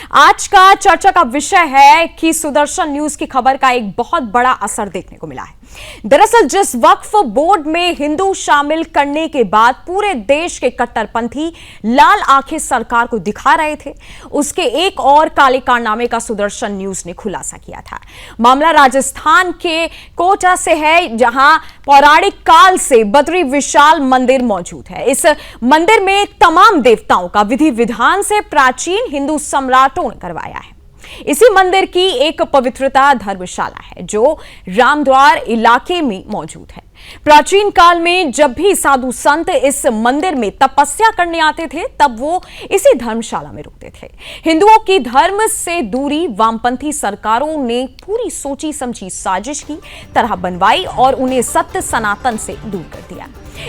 आज का चर्चा का विषय है कि सुदर्शन न्यूज की खबर का एक बहुत बड़ा असर देखने को मिला है। दरअसल जिस वक्फ बोर्ड में हिंदू शामिल करने के बाद पूरे देश के कट्टरपंथी लाल आंखें सरकार को दिखा रहे थे, उसके एक और काले कारनामे का सुदर्शन न्यूज ने खुलासा किया था। मामला राजस्थान के कोटा से है, जहां पौराणिक काल से बद्री विशाल मंदिर मौजूद है। इस मंदिर में तमाम देवताओं का विधि विधान से प्राचीन हिंदू सम्राटों ने करवाया है। इसी मंदिर की एक पवित्रता धर्मशाला है जो रामद्वार इलाके में मौजूद है। प्राचीन काल में जब भी साधु संत इस मंदिर में तपस्या करने आते थे, तब वो इसी धर्मशाला में रुकते थे। हिंदुओं की धर्म से दूरी वामपंथी सरकारों ने पूरी सोची समझी साजिश की तरह बनवाई और उन्हें सत्य सनातन से दूर कर दिया।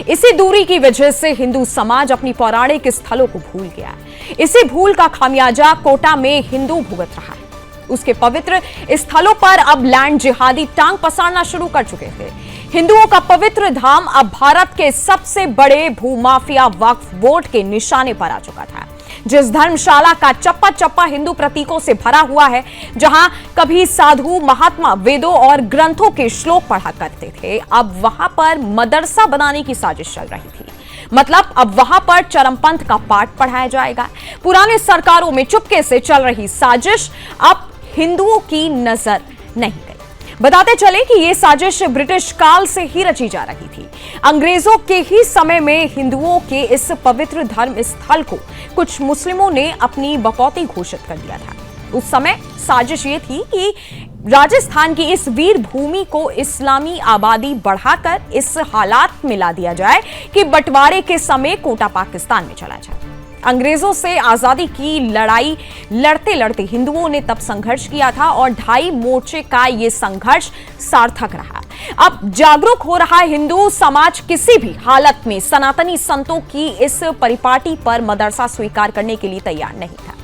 इसी दूरी की वजह से हिंदू समाज अपनी पौराणिक स्थलों को भूल गया। इसी भूल का खामियाजा कोटा में हिंदू भुगत रहा है। उसके पवित्र स्थलों पर अब लैंड जिहादी टांग पसारना शुरू कर चुके थे। हिंदुओं का पवित्र धाम अब भारत के सबसे बड़े भूमाफिया वक्फ बोर्ड के निशाने पर आ चुका था। जिस धर्मशाला का चप्पा चप्पा हिंदू प्रतीकों से भरा हुआ है, जहां कभी साधु महात्मा वेदों और ग्रंथों के श्लोक पढ़ा करते थे, अब वहां पर मदरसा बनाने की साजिश चल रही थी। मतलब अब वहां पर चरमपंथ का पाठ पढ़ाया जाएगा। पुराने सरकारों में चुपके से चल रही साजिश अब हिंदुओं की नजर नहीं गई। बताते चले कि यह साजिश ब्रिटिश काल से ही रची जा रही थी। अंग्रेजों के ही समय में हिंदुओं के इस पवित्र धर्म स्थल को कुछ मुस्लिमों ने अपनी बकौती घोषित कर दिया था। उस समय साजिश ये थी कि राजस्थान की इस वीर भूमि को इस्लामी आबादी बढ़ाकर इस हालात में ला दिया जाए कि बंटवारे के समय कोटा पाकिस्तान में चला जाए। अंग्रेजों से आजादी की लड़ाई लड़ते लड़ते हिंदुओं ने तब संघर्ष किया था और 2.5 मोर्चे का यह संघर्ष सार्थक रहा। अब जागरूक हो रहा हिंदू समाज किसी भी हालत में सनातनी संतों की इस परिपाटी पर मदरसा स्वीकार करने के लिए तैयार नहीं था।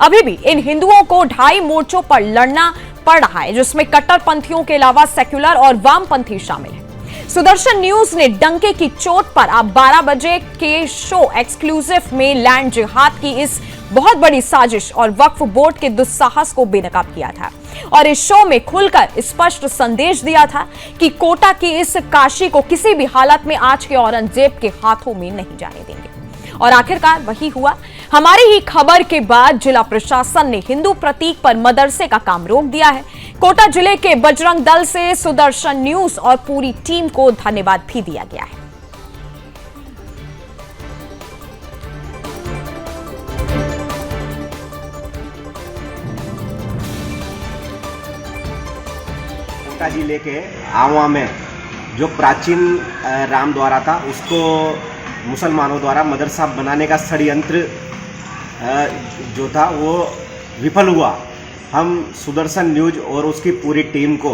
अभी भी इन हिंदुओं को 2.5 मोर्चों पर लड़ना पड़ रहा है, जिसमें कट्टरपंथियों के अलावा सेक्युलर और वामपंथी शामिल हैं। सुदर्शन न्यूज ने डंके की चोट पर अब 12 बजे के शो एक्सक्लूसिव में लैंड जिहाद की इस बहुत बड़ी साजिश और वक्फ बोर्ड के दुस्साहस को बेनकाब किया था और इस शो में खुलकर स्पष्ट संदेश दिया था कि कोटा की इस काशी को किसी भी हालत में आज के औरंगजेब के हाथों में नहीं जाने देंगे। और आखिरकार वही हुआ। हमारी ही खबर के बाद जिला प्रशासन ने हिंदू प्रतीक पर मदरसे का काम रोक दिया है। कोटा जिले के बजरंग दल से सुदर्शन न्यूज और पूरी टीम को धन्यवाद भी दिया गया है। कोटा जिले के आवा में जो प्राचीन रामद्वारा था, उसको मुसलमानों द्वारा मदरसा बनाने का षड्यंत्र जो था वो विफल हुआ। हम सुदर्शन न्यूज और उसकी पूरी टीम को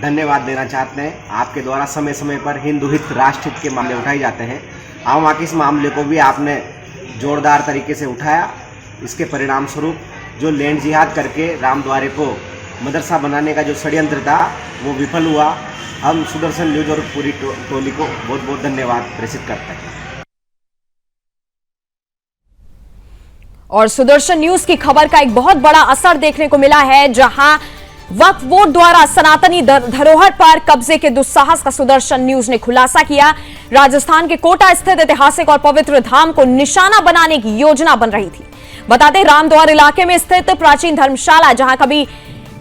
धन्यवाद देना चाहते हैं। आपके द्वारा समय समय पर हिंदू हित राष्ट्र हित के मामले उठाए जाते हैं। आवा के इस मामले को भी आपने जोरदार तरीके से उठाया। इसके परिणाम स्वरूप जो लैंड जिहाद करके रामद्वारे को मदरसा बनाने का जो षड्यंत्र था वो विफल हुआ। हम सुदर्शन न्यूज और पूरी टोली को बहुत बहुत धन्यवाद प्रेषित करते हैं। और सुदर्शन न्यूज की खबर का एक बहुत बड़ा असर देखने को मिला है, जहां वक्फ बोर्ड द्वारा सनातनी धरोहर पर कब्जे के दुस्साहस का सुदर्शन न्यूज ने खुलासा किया। राजस्थान के कोटा स्थित ऐतिहासिक और पवित्र धाम को निशाना बनाने की योजना बन रही थी। बताते रामद्वार इलाके में स्थित प्राचीन धर्मशाला, जहां कभी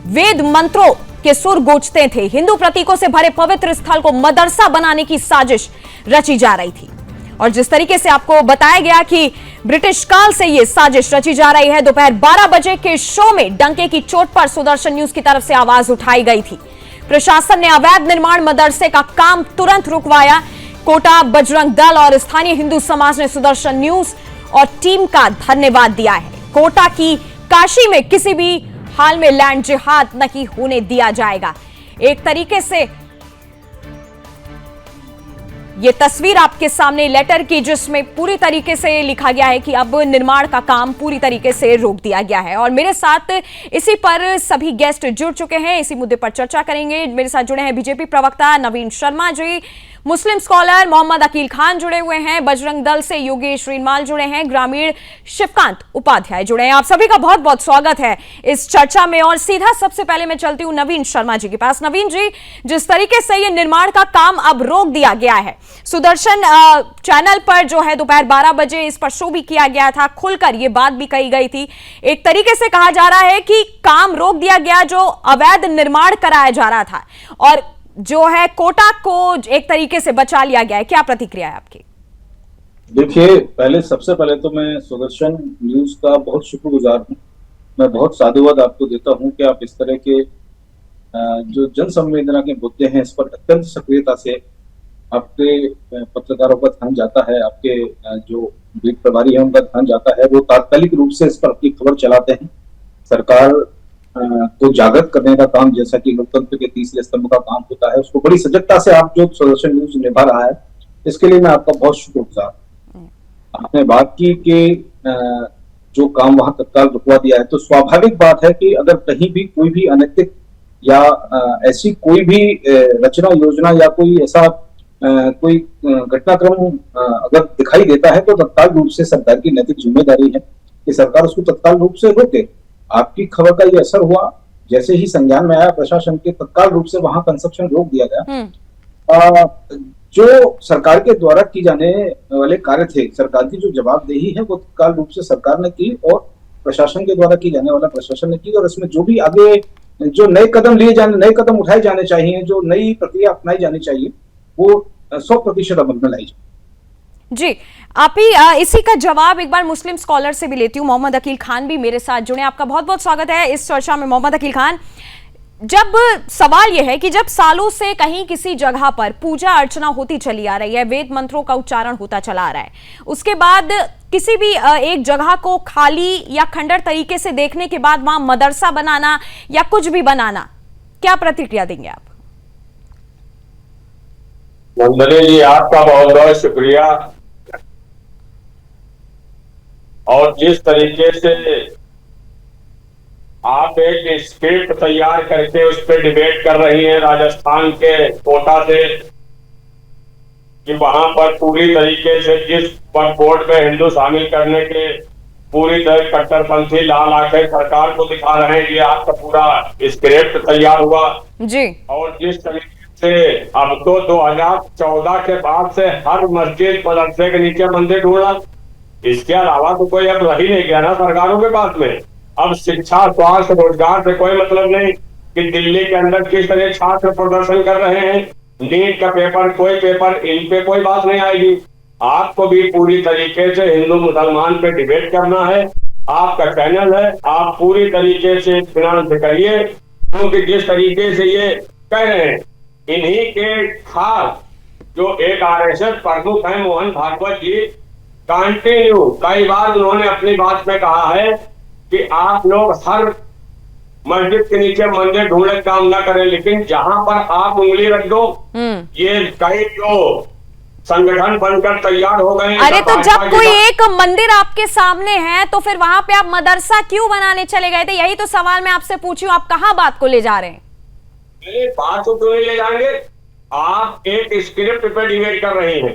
वेद मंत्रों के सुर गूंजते थे, हिंदू प्रतीकों से भरे पवित्र स्थल को मदरसा बनाने की साजिश रची जा रही थी। और जिस तरीके से आपको बताया गया कि ब्रिटिश काल से यह साजिश रची जा रही है, दोपहर 12 बजे के शो में डंके की चोट पर सुदर्शन न्यूज की तरफ से आवाज उठाई गई थी। प्रशासन ने अवैध निर्माण मदरसे का काम तुरंत रुकवाया। कोटा बजरंग दल और स्थानीय हिंदू समाज ने सुदर्शन न्यूज और टीम का धन्यवाद दिया है। कोटा की काशी में किसी भी हाल में लैंड जिहाद नहीं होने दिया जाएगा। एक तरीके से ये तस्वीर आपके सामने लेटर की, जिसमें पूरी तरीके से लिखा गया है कि अब निर्माण का काम पूरी तरीके से रोक दिया गया है। और मेरे साथ इसी पर सभी गेस्ट जुड़ चुके हैं, इसी मुद्दे पर चर्चा करेंगे। मेरे साथ जुड़े हैं बीजेपी प्रवक्ता नवीन शर्मा जी, मुस्लिम स्कॉलर मोहम्मद अकील खान जुड़े हुए हैं, बजरंग दल से योगेश रीनमाल जुड़े हैं, ग्रामीण शिवकांत उपाध्याय जुड़े हैं। आप सभी का बहुत बहुत स्वागत है इस चर्चा में। और सीधा सबसे पहले मैं चलती हूं नवीन शर्मा जी के पास। नवीन जी, जिस तरीके से ये निर्माण का काम अब रोक दिया गया है, सुदर्शन चैनल पर जो है दोपहर 12 बजे इस पर शो भी किया गया था, खुलकर ये बात भी कही गई थी। एक तरीके से कहा जा रहा है कि काम रोक दिया गया, जो अवैध निर्माण कराया जा रहा था, और जो है कोटा को एक तरीके से बचा लिया गया है। क्या प्रतिक्रिया है आपकी? देखिए, सबसे पहले तो मैं सुदर्शन न्यूज का बहुत शुक्रगुजार हूँ। मैं बहुत साधुवाद आपको देता हूँ कि आप इस तरह के जो जन संवेदना के मुद्दे हैं, इस पर अत्यंत सक्रियता से आपके पत्रकारों का ध्यान जाता है, आपके जो बीट प्रभारी है उनका ध्यान जाता है, वो तात्कालिक रूप से इस पर अपनी खबर चलाते हैं। सरकार को जागृत करने का काम, जैसा कि लोकतंत्र के तीसरे स्तंभ का काम होता है, उसको बड़ी सजगता से आप जो सुदर्शन न्यूज निभा रहा है, इसके लिए मैं आपका बहुत शुक्रगुजार हूं। आपने बात की कि जो काम वहां तत्काल रुकवा दिया है, तो स्वाभाविक बात है कि अगर कहीं भी कोई भी अनैतिक या ऐसी कोई भी रचना योजना या कोई ऐसा कोई घटनाक्रम अगर दिखाई देता है, तो तत्काल रूप से सरकार की नैतिक जिम्मेदारी है कि सरकार उसको तत्काल रूप से रोके। आपकी खबर का ये असर हुआ, जैसे ही संज्ञान में आया प्रशासन के, तत्काल रूप से वहां कंस्ट्रक्शन रोक दिया गया। जो सरकार के द्वारा की जाने वाले कार्य थे, सरकार की जो जवाबदेही है, वो तत्काल रूप से सरकार ने की और प्रशासन के द्वारा की जाने वाला प्रशासन ने की। और इसमें जो भी आगे जो नए कदम लिए जाने, नए कदम उठाए जाने चाहिए, जो नई प्रक्रिया अपनाई जानी चाहिए, वो 100% अमल में लाई जाए। जी, आप ही इसी का जवाब एक बार मुस्लिम स्कॉलर से भी लेती हूँ। मोहम्मद अकील खान भी मेरे साथ जुड़े। आपका बहुत बहुत स्वागत है इस चर्चा में। मोहम्मद अकील खान, जब सवाल यह है कि जब सालों से कहीं किसी जगह पर पूजा अर्चना होती चली आ रही है, वेद मंत्रों का उच्चारण होता चला आ रहा है, उसके बाद किसी भी एक जगह को खाली या खंडर तरीके से देखने के बाद वहां मदरसा बनाना या कुछ भी बनाना, क्या प्रतिक्रिया देंगे आप? मंदरी जी, आपका बहुत बहुत शुक्रिया। और जिस तरीके से आप एक स्क्रिप्ट तैयार करके उस पर डिबेट कर रही हैं राजस्थान के कोटा से, कि वहां पर पूरी तरीके से जिस पर बोर्ड में हिंदू शामिल करने के पूरी तरह कट्टरपंथी लाल आंखें सरकार को दिखा रहे हैं, ये आपका पूरा स्क्रिप्ट तैयार हुआ जी। और जिस तरीके से अब तो 2014 के बाद से हर मस्जिद मदरसे के नीचे मंदिर ढूंढना, इसके अलावा तो कोई अब रही नहीं गया ना सरकारों के पास में। अब शिक्षा, स्वास्थ्य, रोजगार से कोई मतलब नहीं कि दिल्ली के अंदर किस तरह छात्र प्रदर्शन कर रहे हैं, नीट का पेपर, कोई पेपर, इन पे कोई बात नहीं आएगी। आपको भी पूरी तरीके से हिंदू मुसलमान पे डिबेट करना है, आपका चैनल है, आप पूरी तरीके से फिनांस करिए, क्योंकि जिस तरीके से ये कह रहे हैं, इन्हीं के खास जो एक आरएसएस प्रमुख है मोहन भागवत जी, कंटिन्यू कई बार उन्होंने अपनी बात में कहा है कि आप लोग हर मस्जिद के नीचे मंदिर ढूंढने काम ना करें, लेकिन जहां पर आप उंगली रख दो, ये कई जो संगठन बनकर तैयार हो गए। अरे तो जब कोई एक मंदिर आपके सामने है, तो फिर वहां पे आप मदरसा क्यों बनाने चले गए थे? यही तो सवाल मैं आपसे पूछी हूँ, आप कहाँ बात को ले जा रहे हैं? बात को क्यों नहीं ले जाएंगे? आप एक स्क्रिप्ट पे डिबेट कर रहे हैं,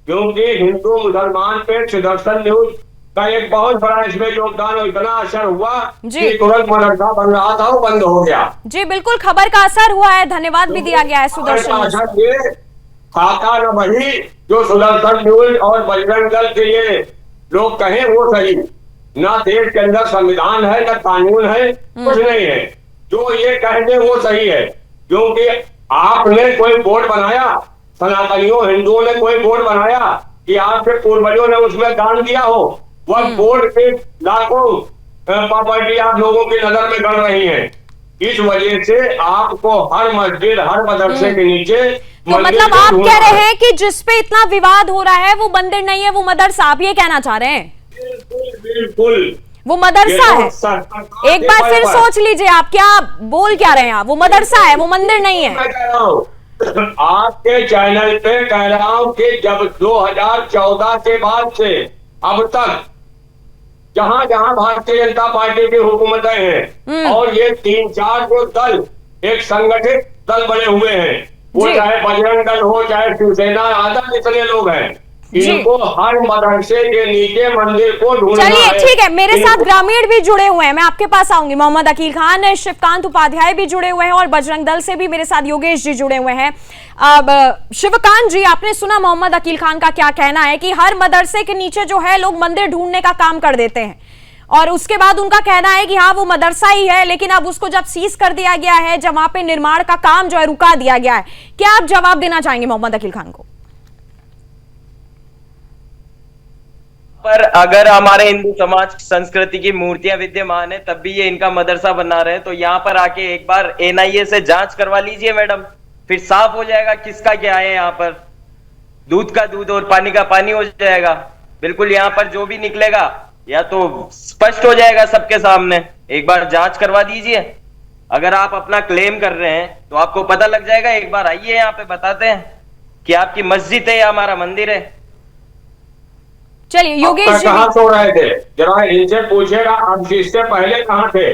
क्योंकि हिंदू मुसलमान पे सुदर्शन न्यूज का एक बहुत बड़ा इसमें योगदान और इतना असर हुआ कि तुरंत मदरसा बन रहा था वो बंद हो गया। जी बिल्कुल, खबर का असर हुआ है, धन्यवाद भी दिया गया है सुदर्शन। ये खाता न वही जो सुदर्शन न्यूज और बजरंग दल के ये लोग कहें वो सही, ना देश के अंदर संविधान है, ना कानून है, कुछ नहीं है। जो ये कह दे वो सही है, क्योंकि आपने कोई बोर्ड बनाया, सनातनियों हिंदुओं ने कोई बोर्ड बनाया कि आपके पूर्वजों ने उसमें दान दिया हो, वह बोर्ड के लाखों प्रॉपर्टी आप लोगों की नजर में गड़ रही है। इस वजह से आपको हर मस्जिद, हर मदरसे के नीचे, तो मतलब आप कह रहे हैं कि जिसपे इतना विवाद हो रहा है वो मंदिर नहीं है, वो मदरसा, आप ये कहना चाह रहे हैं? बिल्कुल वो मदरसा है। एक बार फिर सोच लीजिए, आप क्या बोल क्या रहे हैं? आप, वो मदरसा है, वो मंदिर नहीं है। आपके चैनल पे कह रहा हूं कि जब 2014 के बाद से अब तक जहां जहां भारतीय जनता पार्टी की हुकूमतें हैं और ये 3-4 जो दल एक संगठित दल बने हुए हैं, वो जी। चाहे बजरंग दल हो चाहे शिवसेना, आदत इतने लोग हैं, इनको हर मदरसे के नीचे मंदिर को ढूंढना है। चलिए ठीक है, मेरे साथ ग्रामीण भी जुड़े हुए हैं, मैं आपके पास आऊंगी। मोहम्मद अकील खान, शिवकांत उपाध्याय भी जुड़े हुए हैं और बजरंग दल से भी मेरे साथ योगेश जी जुड़े हुए हैं। अब शिवकांत जी, आपने सुना मोहम्मद अकील खान का क्या कहना है कि हर मदरसे के नीचे जो है लोग मंदिर ढूंढने का काम कर देते हैं, और उसके बाद उनका कहना है कि हाँ वो मदरसा ही है, लेकिन अब उसको जब सीज कर दिया गया है, जब वहां पे निर्माण का काम जो है रुका दिया गया है, क्या आप जवाब देना चाहेंगे मोहम्मद अकील खान को? पर अगर हमारे हिंदू समाज की संस्कृति की मूर्तियां विद्यमान है तब भी ये इनका मदरसा बना रहे, तो यहाँ पर आके एक बार एनआईए से जांच करवा लीजिए मैडम, फिर साफ हो जाएगा किसका क्या है। यहाँ पर दूध का दूध और पानी का पानी हो जाएगा। बिल्कुल यहाँ पर जो भी निकलेगा या तो स्पष्ट हो जाएगा सबके सामने। एक बार जांच करवा दीजिए। अगर आप अपना क्लेम कर रहे हैं तो आपको पता लग जाएगा। एक बार आइए यहाँ पे बताते हैं कि आपकी मस्जिद है या हमारा मंदिर है। चलिए योगेश जी, कहाँ सो रहे थे जरा इनसे पूछेगा। आप इससे पहले कहाँ थे?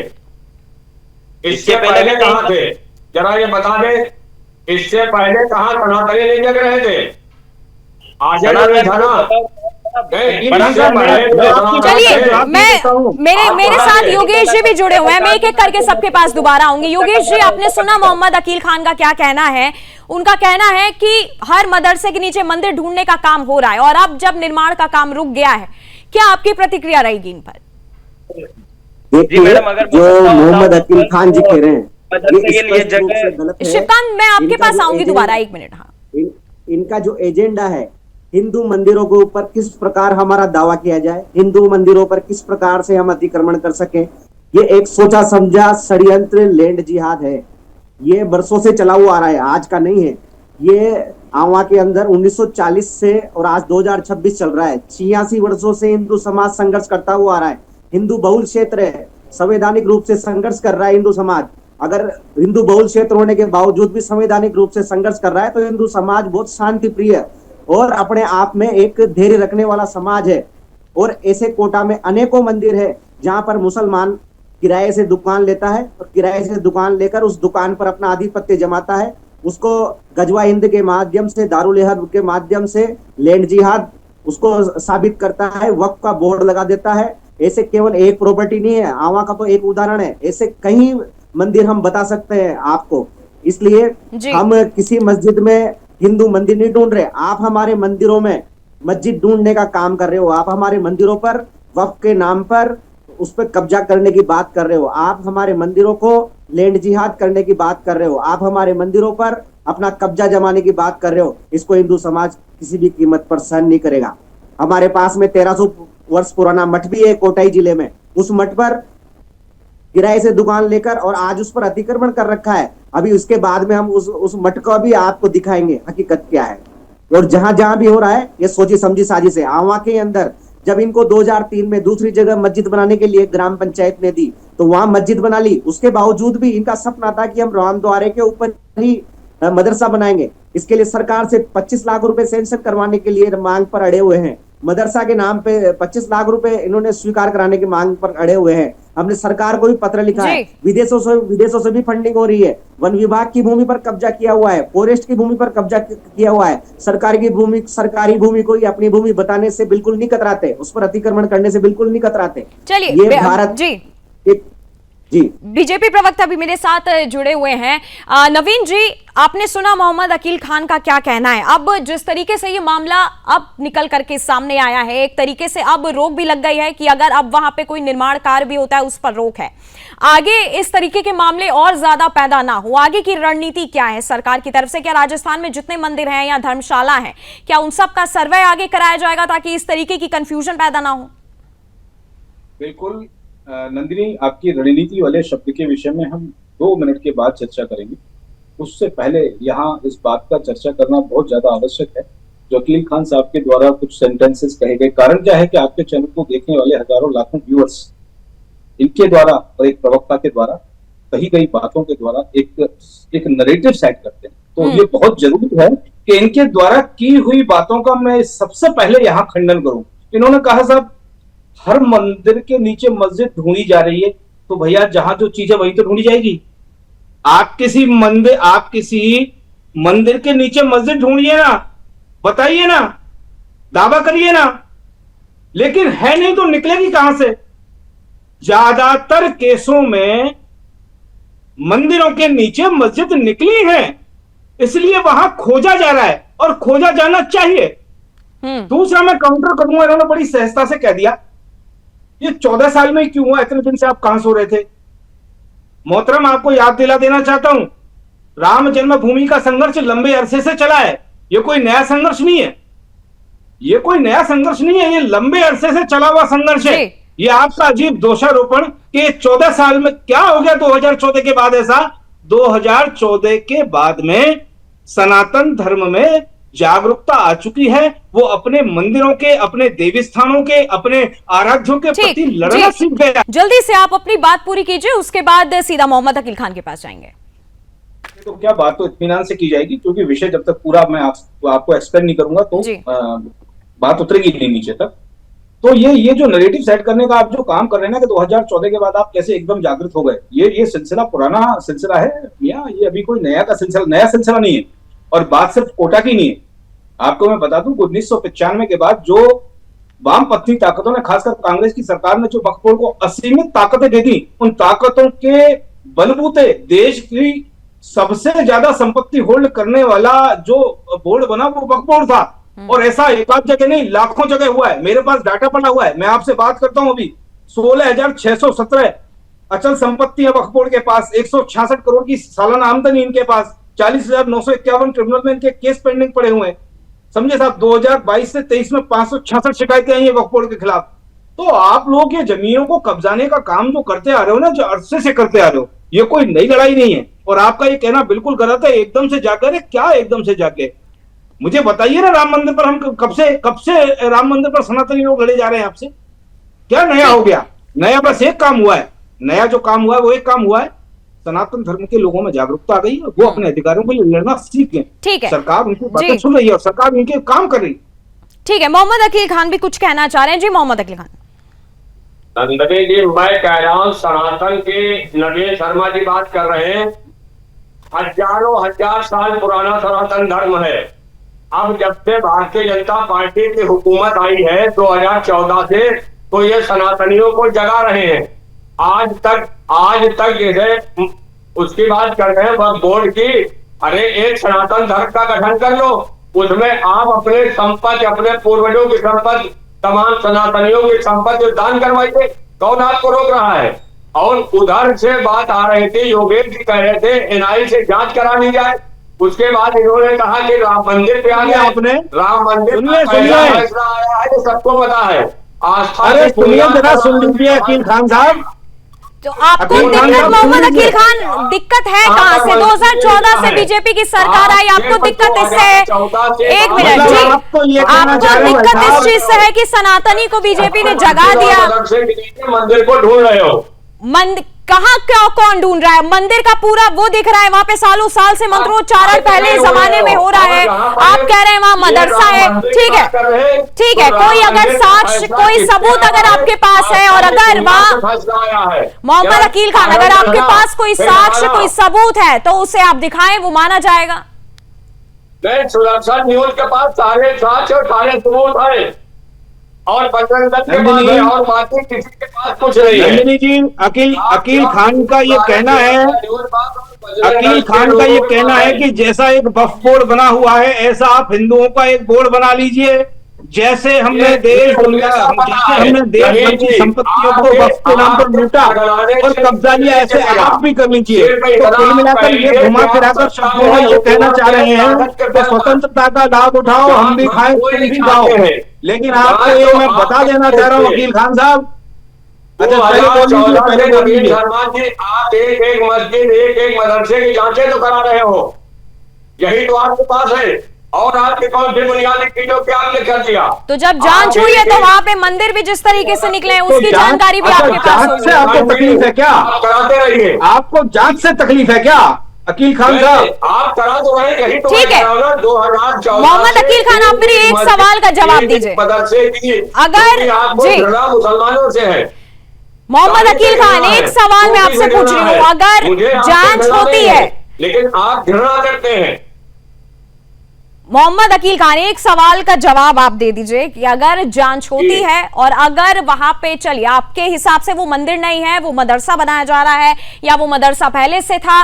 इससे पहले कहाँ थे जरा ये बता दे। इससे पहले कहाँ सनातनी नहीं जग रहे थे? आगे नहीं था ना। चलिए मेरे साथ योगेश जी भी जुड़े हुए हैं, मैं एक एक करके सबके पास दोबारा आऊंगी। योगेश जी, आपने सुना मोहम्मद अकील खान का क्या कहना है? उनका कहना है कि हर मदरसे के नीचे मंदिर ढूंढने का काम हो रहा है और अब जब निर्माण का काम रुक गया है, क्या आपकी प्रतिक्रिया रहेगी इन पर? देखिए, जो मोहम्मद अकील खान जी कह रहे हैं ये स्पष्ट रूप से गलत है। शिवकांत, मैं आपके पास आऊंगी दोबारा, एक मिनट। हाँ, इनका जो एजेंडा है, हिंदू मंदिरों के ऊपर किस प्रकार हमारा दावा किया जाए, हिंदू मंदिरों पर किस प्रकार से हम अतिक्रमण कर सके, ये एक सोचा समझा षड्यंत्र लैंड जिहाद है। ये बरसों से चला हुआ आ रहा है, आज का नहीं है। ये आवा के अंदर 1940 से और आज 2026 चल रहा है। 86 वर्षों से हिंदू समाज संघर्ष करता हुआ आ रहा है। हिंदू बहुल क्षेत्र है, संवैधानिक रूप से संघर्ष कर रहा है हिंदू समाज। अगर हिंदू बहुल क्षेत्र होने के बावजूद भी संवैधानिक रूप से संघर्ष कर रहा है तो हिंदू समाज बहुत शांति प्रिय और अपने आप में एक धैर्य रखने वाला समाज है। और ऐसे कोटा में अनेकों मंदिर है जहां पर मुसलमान किराए से दुकान लेता है और किराए से दुकान लेकर उस दुकान पर अपना आधिपत्य जमाता है। उसको गजवा हिंद के माध्यम से, दारुल हर्ब के माध्यम से लैंड जिहाद उसको साबित करता है, वक्फ का बोर्ड लगा देता है। ऐसे केवल एक प्रॉपर्टी नहीं है, आवा का तो एक उदाहरण है, ऐसे कई मंदिर हम बता सकते हैं आपको। इसलिए हम किसी मस्जिद में हिंदू मंदिर नहीं ढूंढ रहे। आप हमारे मंदिरों में मस्जिद ढूंढने का काम कर रहे हो। आप हमारे मंदिरों पर वक्फ के नाम पर उस पर कब्जा करने की बात कर रहे हो। आप हमारे मंदिरों को लैंड जिहाद करने की बात कर रहे हो। आप हमारे मंदिरों पर अपना कब्जा जमाने की बात कर रहे हो। इसको हिंदू समाज किसी भी कीमत पर सहन नहीं करेगा। हमारे पास में 1300 वर्ष पुराना मठ भी है कोटाई जिले में। उस मठ पर किराए से दुकान लेकर और आज उस पर अतिक्रमण कर रखा है। अभी उसके बाद में हम उस मठ को भी आपको दिखाएंगे हकीकत क्या है। और जहां जहां भी हो रहा है ये सोची समझी साजिश है। आवा के अंदर जब इनको 2003 में दूसरी जगह मस्जिद बनाने के लिए ग्राम पंचायत ने दी तो वहां मस्जिद बना ली। उसके बावजूद भी इनका सपना था कि हम रामद्वारे के ऊपर ही मदरसा बनाएंगे। इसके लिए सरकार से 25 लाख रुपए सैंक्शन करवाने के लिए मांग पर अड़े हुए हैं। मदरसा के नाम पे 25 लाख रुपए इन्होंने स्वीकार कराने की मांग पर अड़े हुए हैं। हमने सरकार को भी पत्र लिखा है। विदेशों से भी फंडिंग हो रही है। वन विभाग की भूमि पर कब्जा किया हुआ है, फॉरेस्ट की भूमि पर कब्जा किया हुआ है। सरकारी भूमि को ही अपनी भूमि बताने से बिल्कुल नहीं कतराते, उस पर अतिक्रमण करने से बिल्कुल नहीं कतराते। चलिए ये भारत जी। बीजेपी प्रवक्ता भी मेरे साथ जुड़े हुए हैं। नवीन जी, आपने सुना मोहम्मद अकील खान का क्या कहना है। अब जिस तरीके से ये मामला अब निकल करके सामने आया है, एक तरीके से अब रोक भी लग गई है कि अगर अब वहां पे कोई निर्माण कार्य भी होता है उस पर रोक है। आगे इस तरीके के मामले और ज्यादा पैदा ना हो, आगे की रणनीति क्या है सरकार की तरफ से? क्या राजस्थान में जितने मंदिर हैं या धर्मशाला है, क्या उन सब का सर्वे आगे कराया जाएगा ताकि इस तरीके की कंफ्यूजन पैदा ना हो? बिल्कुल नंदिनी, आपकी रणनीति वाले शब्द के विषय में हम 2 मिनट के बाद चर्चा करेंगे। उससे पहले यहाँ इस बात का चर्चा करना बहुत ज्यादा आवश्यक है जो अकील खान साहब के द्वारा कुछ सेंटेंसेस कहे गए। कारण क्या है कि आपके चैनल को देखने वाले हजारों लाखों व्यूअर्स इनके द्वारा और एक प्रवक्ता के द्वारा कही गई बातों के द्वारा एक नरेटिव सेट करते हैं तो ये बहुत जरूरी है कि इनके द्वारा की हुई बातों का मैं सबसे पहले यहाँ खंडन करूं। इन्होंने कहा साहब हर मंदिर के नीचे मस्जिद ढूंढी जा रही है, तो भैया जहां जो चीज है वही तो ढूंढी जाएगी। आप किसी मंदिर के नीचे मस्जिद ढूंढिए ना, बताइए ना, दावा करिए ना, लेकिन है नहीं तो निकलेगी कहां से। ज्यादातर केसों में मंदिरों के नीचे मस्जिद निकली है, इसलिए वहां खोजा जा रहा है और खोजा जाना चाहिए। दूसरा मैं काउंटर करूंगा, इन्होंने बड़ी सहजता से कह दिया ये 14 साल में क्यों हुआ, इतने दिन से आप कहां सो रहे थे। मोहतरम आपको याद दिला देना चाहता हूं, राम जन्मभूमि का संघर्ष लंबे अरसे से चला है, ये कोई नया संघर्ष नहीं है, ये कोई नया संघर्ष नहीं है, ये लंबे अरसे से चला हुआ संघर्ष है। ये आपका अजीब दोषारोपण कि 14 साल में क्या हो गया 2014 के बाद ऐसा। 2014 के बाद में सनातन धर्म में जागरूकता आ चुकी है, वो अपने मंदिरों के, अपने देवी स्थानों के, अपने आराध्यों के प्रति लड़ना सीख गया। जल्दी से आप अपनी बात पूरी कीजिए, उसके बाद सीधा मोहम्मद अकील खान के पास जाएंगे। तो क्या बात तो इत्मीनान से की जाएगी, क्योंकि विषय जब तक पूरा मैं आपको एक्सप्लेन नहीं करूंगा तो बात उतरेगी नहीं नीचे तक। तो ये जो नैरेटिव सेट करने का आप जो काम कर रहे हैं ना कि 2014 के बाद आप कैसे एकदम जागृत हो गए, ये सिलसिला पुराना सिलसिला है या ये अभी कोई नया सिलसिला नहीं है। और बात सिर्फ कोटा की नहीं है, आपको मैं बता दूं 1995 के बाद जो वामपंथी ताकतों ने, खासकर कांग्रेस की सरकार ने जो वक्फ बोर्ड को असीमित ताकतें दे दी, उन ताकतों के बलबूते देश की सबसे ज्यादा संपत्ति होल्ड करने वाला जो बोर्ड बना वो वक्फ बोर्ड था। और ऐसा एक आध जगह नहीं, लाखों जगह हुआ है, मेरे पास डाटा पड़ा हुआ है, मैं आपसे बात करता हूं अभी 16,617 अचल संपत्ति है वक्फ बोर्ड के पास, 166 करोड़ की सालाना आमदनी इनके पास, 40,951 ट्रिब्यूनल में इनके केस पेंडिंग पड़े हुए हैं। समझे साहब, 2022 से 23 में 566 शिकायतें आई है वक्फ बोर्ड के खिलाफ। तो आप लोग ये जमीनों को कब्जाने का काम जो करते आ रहे हो ना, जो अरसे से करते आ रहे हो, ये कोई नई लड़ाई नहीं है। और आपका ये कहना बिल्कुल गलत है, एकदम से जाकर है क्या, एकदम से जाके मुझे बताइए ना, राम मंदिर पर हम कब से राम मंदिर पर सनातनी लोग लड़े जा रहे हैं आपसे, क्या नया हो गया? नया बस एक काम हुआ है, नया जो काम हुआ है वो एक काम हुआ है, सनातन धर्म के लोगों में जागरूकता आ गई है, वो अपने अधिकारों के लिए लड़ना सीख गए। ठीक है, सरकार उनकी बातें सुन रही है और सरकार उनके काम कर रही है। ठीक है, मोहम्मद अकील खान भी कुछ कहना चाह रहे हैं। जी मोहम्मद अकील खान। नंदनी जी, मैं कह रहा हूँ सनातन के नवीन शर्मा जी बात कर रहे हैं, हजारों हजार साल पुराना सनातन धर्म है। अब जब से भारतीय जनता पार्टी की हुकूमत आई है 2014 से, तो ये सनातनियों को जगा रहे हैं। आज तक जैसे उसकी बात कर रहे हैं वक्फ बोर्ड की, अरे एक सनातन धर्म का गठन कर लो, उसमें आप अपने संपत्ति, अपने पूर्वजों की संपत्ति, तमाम सनातनियों की संपत्ति दान करवाइए, कौन आपको रोक रहा है? और उधर से बात आ रही थी, योगेश जी कह रहे थे एनआई से जांच करा ली जाए, उसके बाद इन्होंने कहा कि राम मंदिर पे आ गया, अपने राम मंदिर फैसला आया है, सबको पता है। आस्था सुन लीजिए अकील खान साहब, तो आपको दिक्कत, मोहम्मद अकील खान, दिक्कत है कहां से? 2014 से बीजेपी की सरकार आई, आपको दिक्कत इससे? एक मिनट जी, आपको दिक्कत इस चीज से है कि सनातनी को बीजेपी ने जगा दिया? मंदिर को ढूंढ रहे हो, कहाँ क्या कौन ढूंढ रहा है? मंदिर का पूरा वो दिख रहा है, वहां पे सालों साल से मंत्रोच्चारण पहले जमाने में हो रहा है, आप कह रहे हैं वहां मदरसा है। ठीक है, कोई अगर साक्ष्य, कोई सबूत अगर आपके पास है, और अगर वहां मोहम्मद अकील खान, अगर आपके पास कोई साक्ष्य, कोई सबूत है तो उसे आप दिखाएं, वो माना जाएगा। सुरक्षा न्यूज के पास सारे साक्ष्य और सारे सबूत है, और बजरंग दल के पास है, और बाकी किसी के पास कुछ नहीं है। नंदिनी जी, अकील खान का ये कहना है, अकील खान का ये कहना है कि जैसा एक वक्फ बोर्ड बना हुआ है, ऐसा आप हिंदुओं का एक बोर्ड बना लीजिए, जैसे हमने देश भर की संपत्तियों को वक्फ के नाम पर लूटा और कब्जा लिया, ऐसे आप भी कर लीजिए। तो कुल मिलाकर ये घुमा फिराकर शब्दों में ये कहना चाह रहे हैं कि स्वतंत्रता का लाभ उठाओ, हम भी खाएं, तुम भी खाओ। लेकिन आपको ये मैं बता देना चाह रहा हूँ अकील खान साहब, अच्छा पहले बोल लीजिए। आप एक मस्जिद, एक मदरसे की जांचें तो करा रहे हो, यही तो आपके पास है, और आपके कौन सी बुनियादी चीजों पे आपने कर दिया? तो जब जांच हुई है तो वहाँ पे मंदिर भी जिस तरीके से निकले हैं उसकी जानकारी भी आपके पास होगी। आपको तकलीफ है क्या? कराते रहिए। आपको जांच से तकलीफ है क्या? अकील खान साहब, आप करा तो रहे, कहीं तो ठीक है। 2014 मोहम्मद अकील खान, आप मेरे एक सवाल का जवाब दीजिए। मदरसे की अगर आपको जी घृणा मुसलमानों से है। मोहम्मद अकील खान, एक सवाल मैं आपसे पूछ रही हूँ, अगर जांच होती है, लेकिन आप घृणा करते हैं। मोहम्मद अकील खान, एक सवाल का जवाब आप दे दीजिए कि अगर जांच होती है और अगर वहां पे, चलिए आपके हिसाब से वो मंदिर नहीं है, वो मदरसा बनाया जा रहा है, या वो मदरसा पहले से था,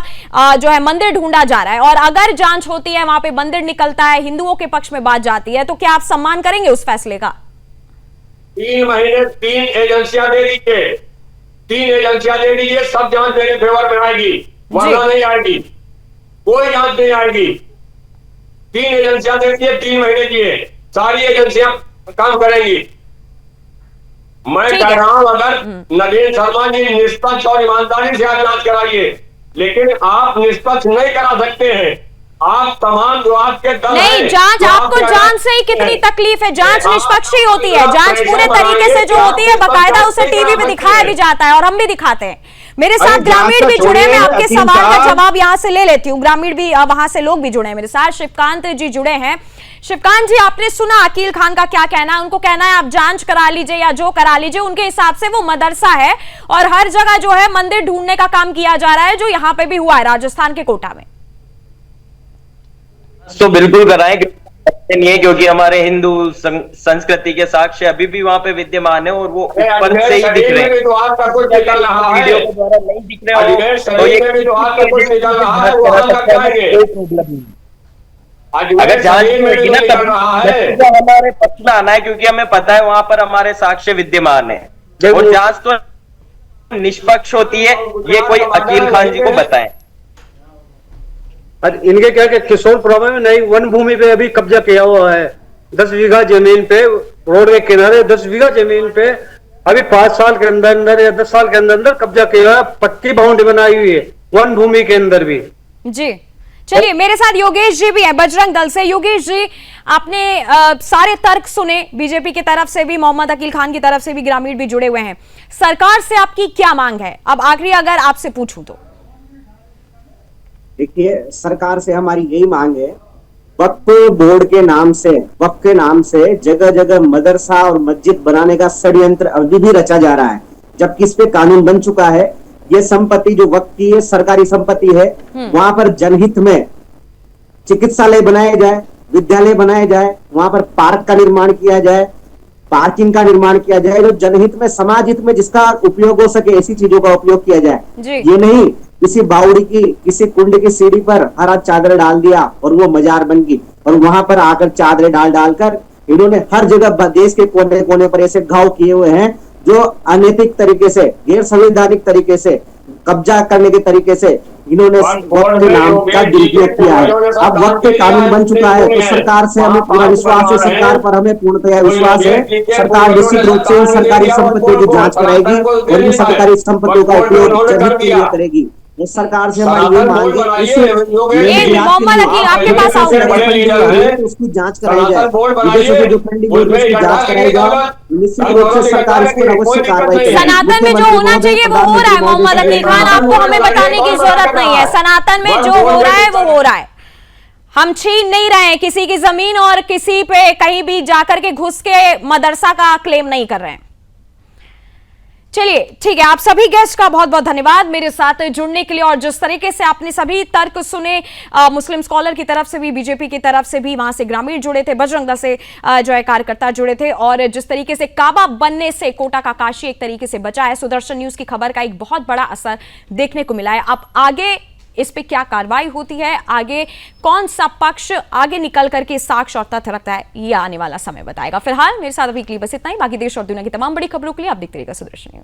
जो है मंदिर ढूंढा जा रहा है, और अगर जांच होती है, वहां पे मंदिर निकलता है, हिंदुओं के पक्ष में बात जाती है, तो क्या आप सम्मान करेंगे उस फैसले का? 3 महीने 3 एजेंसियां दे दीजिए, 3 एजेंसियां दे दीजिए, सब जांच मेरे फेवर में आएगी, वरना नहीं आएगी, कोई जांच नहीं आएगी। 3 एजेंसियां दे दीजिए, 3 महीने दिए, सारी एजेंसियां काम करेंगी। मैं ठीक कह है। रहा हूं, अगर नवीन शर्मा जी निष्पक्ष और ईमानदारी से आप जांच कराइए, लेकिन आप निष्पक्ष नहीं करा सकते हैं। आप तमाम जो आपके दल नहीं, हैं, जांच, जो आपको आपके जांच से ही कितनी तकलीफ है? जांच निष्पक्ष ही होती है, जांच पूरे तरीके से जो होती है, बाकायदा उसे टीवी पे दिखाया भी जाता है और हम भी दिखाते हैं। मेरे साथ अरे ग्रामीण जांच भी का जुड़े हैं, मैं छोड़िए, आपके अकील सवाल का साहब। जवाब यहां से ले लेती हूँ। ग्रामीण भी, वहां से लोग भी जुड़े हैं मेरे साथ। शिवकांत जी जुड़े हैं। शिवकांत जी, आपने सुना अकील खान का क्या कहना है? उनको कहना है आप जांच करा लीजिए या जो करा लीजिए, उनके हिसाब से वो मदरसा है और हर जगह जो है मंदिर ढूंढने का काम किया जा रहा है, जो यहाँ पे भी हुआ है राजस्थान के कोटा में। तो बिल्कुल कराएं, नहीं है, क्योंकि हमारे हिंदू संस्कृति के साक्ष्य अभी भी वहां पे विद्यमान है और वो ऊपर से ही दिख रहे हैं। तो आपका कुछ निकल रहा है, वीडियो के द्वारा नहीं दिख रहे हो तो ये में भी तो आपका कुछ निकल रहा है, वो हम तक जाएंगे। अगर जांच होगी ना निकल रहा तब है, नतीजा हमारे पक्ष में आना है, क्योंकि हमें पता है वहां पर हमारे साक्ष्य विद्यमान है और जांच तो निष्पक्ष होती है। ये कोई अकील खान जी को बताएं। और इनके क्या कि किशोरपुरा में नई वन भूमि पे अभी कब्जा किया हुआ है, 10 बीघा जमीन पे, रोड के किनारे 10 बीघा जमीन पे अभी 5 साल के अंदर अंदर या 10 साल के अंदर अंदर कब्जा किया है। पक्की बाउंड्री बनाई हुई है वन भूमि के अंदर भी। जी, चलिए मेरे साथ योगेश जी भी हैं बजरंग दल से। योगेश जी, आपने सारे तर्क सुने, बीजेपी की तरफ से भी, मोहम्मद अकील खान की तरफ से भी, ग्रामीण भी जुड़े हुए हैं। सरकार से आपकी क्या मांग है? अब आखिरी अगर आपसे पूछूं तो देखिए, सरकार से हमारी यही मांग है, वक्फ बोर्ड के नाम से, वक्फ के नाम से जगह जगह मदरसा और मस्जिद बनाने का षड्यंत्र अभी भी रचा जा रहा है, जबकि इस पे कानून बन चुका है। ये संपत्ति जो वक्फ की है, सरकारी संपत्ति है, वहां पर जनहित में चिकित्सालय बनाए जाए, विद्यालय बनाए जाए, वहां पर पार्क का निर्माण किया जाए, पार्किंग का निर्माण किया जाए, जो जनहित में, समाज हित में जिसका उपयोग हो सके, ऐसी चीजों का उपयोग किया जाए। ये नहीं किसी बावड़ी की, किसी कुंड की सीढ़ी पर हरा चादर डाल दिया और वो मजार बन गई, और वहां पर आकर चादरें डालकर इन्होंने हर जगह देश के कोने कोने पर ऐसे घाव किए हुए हैं जो अनैतिक तरीके से, गैर संवैधानिक तरीके से, कब्जा करने के तरीके से इन्होंने वक्त के नाम का दुरुपयोग किया है। अब वक्त के कानून बन चुका है, तो सरकार से हमें पूरा विश्वास है, सरकार पर हमें पूर्णतया विश्वास है। सरकार निश्चित रूप से इन सरकारी संपत्तियों की जांच कराएगी और इन सरकारी संपत्तियों का उपयोग जनहित के लिए करेगी। ये सरकार से हमारी ये मांग है, मोहम्मद अकील आपके पास आऊंगा, उसकी जांच कराई जाए, विदेशों के जो फंडिंग है उसकी जांच कराई जाए, निश्चित रूप से सरकार इस पर अवश्य कार्रवाई करेगी। सनातन में जो होना चाहिए वो हो रहा है। मोहम्मद अकील खान, आपको हमें बताने की जरूरत नहीं है, सनातन में जो हो रहा है वो हो रहा है। हम छीन नहीं रहे हैं किसी की जमीन और किसी पे कहीं भी जाकर के घुस के मदरसा का क्लेम नहीं कर रहे हैं। चलिए ठीक है, आप सभी गेस्ट का बहुत बहुत धन्यवाद मेरे साथ जुड़ने के लिए, और जिस तरीके से आपने सभी तर्क सुने, मुस्लिम स्कॉलर की तरफ से भी, बीजेपी की तरफ से भी, वहां से ग्रामीण जुड़े थे, बजरंग दल से जो है कार्यकर्ता जुड़े थे, और जिस तरीके से काबा बनने से कोटा का काशी एक तरीके से बचा है, सुदर्शन न्यूज की खबर का एक बहुत बड़ा असर देखने को मिला है। अब आगे इस पे क्या कार्रवाई होती है, आगे कौन सा पक्ष आगे निकल करके साक्ष्य और तथ्य रखता है, ये आने वाला समय बताएगा। फिलहाल मेरे साथ अभी के लिए बस इतना ही। बाकी देश और दुनिया की तमाम बड़ी खबरों के लिए आप देखते रहिएगा सुदर्शन न्यूज।